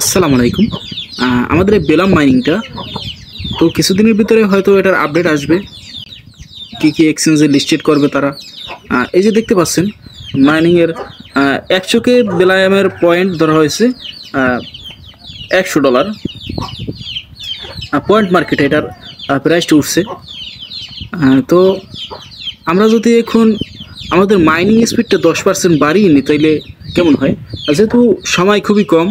আসসালামু আলাইকুম। আমাদের এই বেলাম মাইনিংটা তো কিছুদিনের ভিতরে হয়তো এটার আপডেট আসবে। কি কি এক্সচেঞ্জে লিস্টেড করবে তারা। এই যে দেখতে পাচ্ছেন মাইনিংয়ের 100 বেলায়ামের পয়েন্ট ধরা হয়েছে $100। পয়েন্ট মার্কেটে এটার প্রাইসটা উঠছে। তো আমরা যদি এখন আমাদের মাইনিং স্পিডটা 10% বাড়িয়ে নিই তাইলে কেমন হয়? যেহেতু সময় খুবই কম,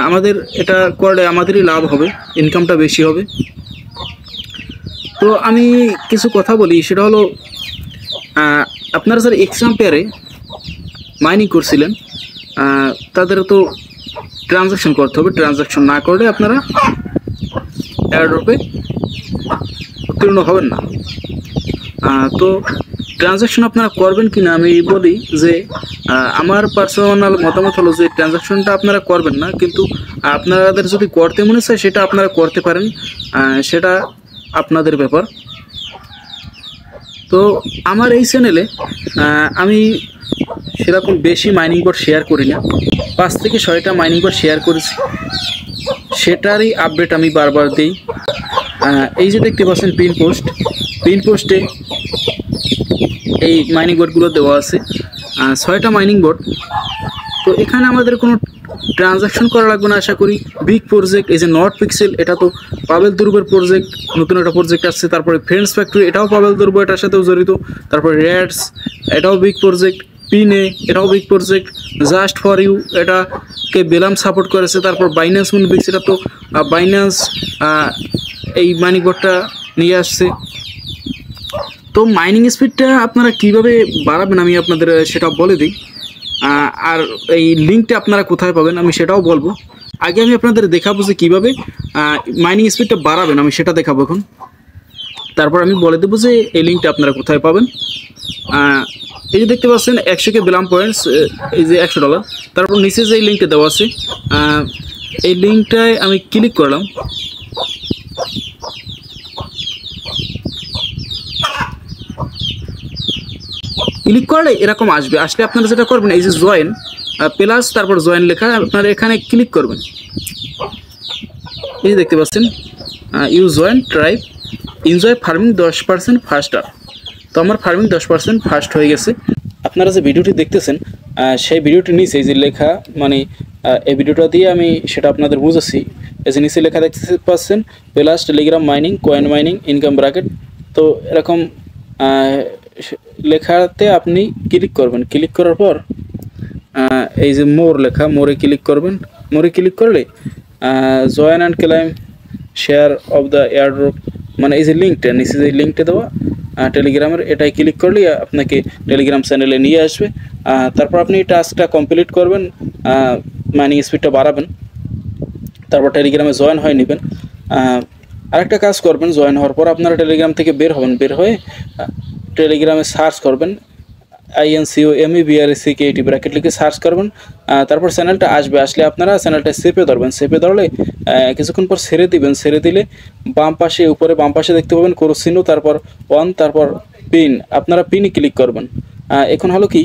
আমাদের এটা করলে আমাদেরই লাভ হবে, ইনকামটা বেশি হবে। তো আমি কিছু কথা বলি, সেটা হলো আপনারা যারা এক্সাম পেয়ারে মাইনিং করছিলেন তাদের তো ট্রানজ্যাকশন করতে হবে। ট্রানজ্যাকশন না করলে আপনারা এয়ারড্রপে উত্তীর্ণ হবেন না। তো ট্রানজ্যাকশন আপনারা করবেন কি না আমি বলি যে আমার পার্সোনাল মতামত হলো যে ট্রানজ্যাকশনটা আপনারা করবেন না, কিন্তু আপনাদের যদি করতে মনে চায় সেটা আপনারা করতে পারেন, সেটা আপনাদের ব্যাপার। তো আমার এই চ্যানেলে আমি সেরকম বেশি মাইনিং বোর্ড শেয়ার করি না, 5 থেকে 6টা মাইনিং বোর্ড শেয়ার করেছি, সেটারই আপডেট আমি বারবার দিই। এই যে দেখতে পাচ্ছেন পিন পোস্টে এই মাইনিং বোর্ডগুলো দেওয়া আছে, 6টা মাইনিং বোর্ড। তো এখানে আমাদের কোনো ট্রানজ্যাকশন করা লাগবে না আশা করি। বিগ প্রজেক্ট এই যে নট পিক্সেল, এটা তো পাবেল দুর্বের প্রজেক্ট, নতুন একটা প্রজেক্ট আসছে। তারপরে ফ্রেন্ডস ফ্যাক্টরি, এটাও পাবেল দুর্ব, এটার সাথেও জড়িত। তারপরে রেডস, এটাও বিগ প্রজেক্ট। পিনে, এটাও big project. Just for you, এটাকে বেলাম সাপোর্ট করেছে। তারপর বাইন্যান্স মুনবিক্স, এটা তো বাইন্যান্স এই মাইনিং বোর্ডটা নিয়ে আসছে। তো মাইনিং স্পিডটা আপনারা কিভাবে বাড়াবেন আমি আপনাদের সেটা বলে দিই, আর এই লিঙ্কটা আপনারা কোথায় পাবেন আমি সেটাও বলবো। আগে আমি আপনাদের দেখাবো যে কীভাবে মাইনিং স্পিডটা বাড়াবেন, আমি সেটা দেখাবো এখন। তারপর আমি বলে দেবো যে এই লিঙ্কটা আপনারা কোথায় পাবেন। এই যে দেখতে পাচ্ছেন 100 বেলাম পয়েন্টস, এই যে $100। তারপর নিচে যে এই লিঙ্কটা দেওয়া আছে, এই লিঙ্কটায় আমি ক্লিক করলাম। ক্লিক করলে এরকম আসবে। আসলে আপনারা যেটা করবেন, এই যে জয়েন প্লাস তারপর জয়েন লেখা, আপনারা এখানে ক্লিক করবেন। এই যে দেখতে পাচ্ছেন you join tribe enjoy farming 10% faster. তো আমার ফার্মিং 10% ফাস্ট হয়ে গেছে। আপনারা যে ভিডিওটি দেখতেছেন সেই ভিডিওটির নিচে এই যে লেখা, মানে এই ভিডিওটা দিয়ে আমি সেটা আপনাদের বুঝাচ্ছি। এই যে নিচে লেখা দেখতে পাচ্ছেন plus Telegram mining, coin mining, income bracket. তো এরকম লেখাতে আপনি ক্লিক করবেন। ক্লিক করার পর এই যে মোর লেখা, মোরে ক্লিক করবেন। মোরে ক্লিক করলে join and climb share of the airdrop, মানে এই যে লিঙ্কটা নিচে যে লিঙ্কটা দেওয়া টেলিগ্রামের, এটাই ক্লিক করলেই আপনাকে টেলিগ্রাম চ্যানেলে নিয়ে আসবে। তারপর আপনি টাস্কটা কমপ্লিট করবেন, মাইনিং স্পিডটা বাড়াবেন, তারপর টেলিগ্রামে জয়েন হয়ে নেবেন। আরেকটা কাজ করবেন, জয়েন হওয়ার পর আপনারা টেলিগ্রাম থেকে বের হবেন। বের হয়ে টেলিগ্রামে সার্চ করবেন INCOMEBRACKET ব্র্যাকেট লিখে সার্চ করবেন। তারপর চ্যানেলটা আসবে। আসলে আপনারা চ্যানেলটা চেপে ধরবেন। চেপে ধরলে কিছুক্ষণ পর ছেড়ে দিবেন। ছেড়ে দিলে বাম পাশে, উপরে বাম পাশে দেখতে পাবেন ক্রস চিহ্ন, তারপর অন, তারপর পিন। আপনারা পিন ক্লিক করবেন। এখন হলো কি,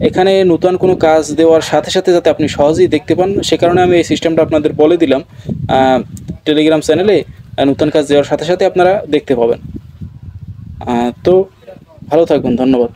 এখানে নতুন কোনো কাজ দেওয়ার সাথে সাথে যাতে আপনি সহজেই দেখতে পান, সে কারণে আমি এই সিস্টেমটা আপনাদের বলে দিলাম। টেলিগ্রাম চ্যানেলে নতুন কাজ দেওয়ার সাথে সাথে আপনারা দেখতে পাবেন। তো ভালো থাকবেন, ধন্যবাদ।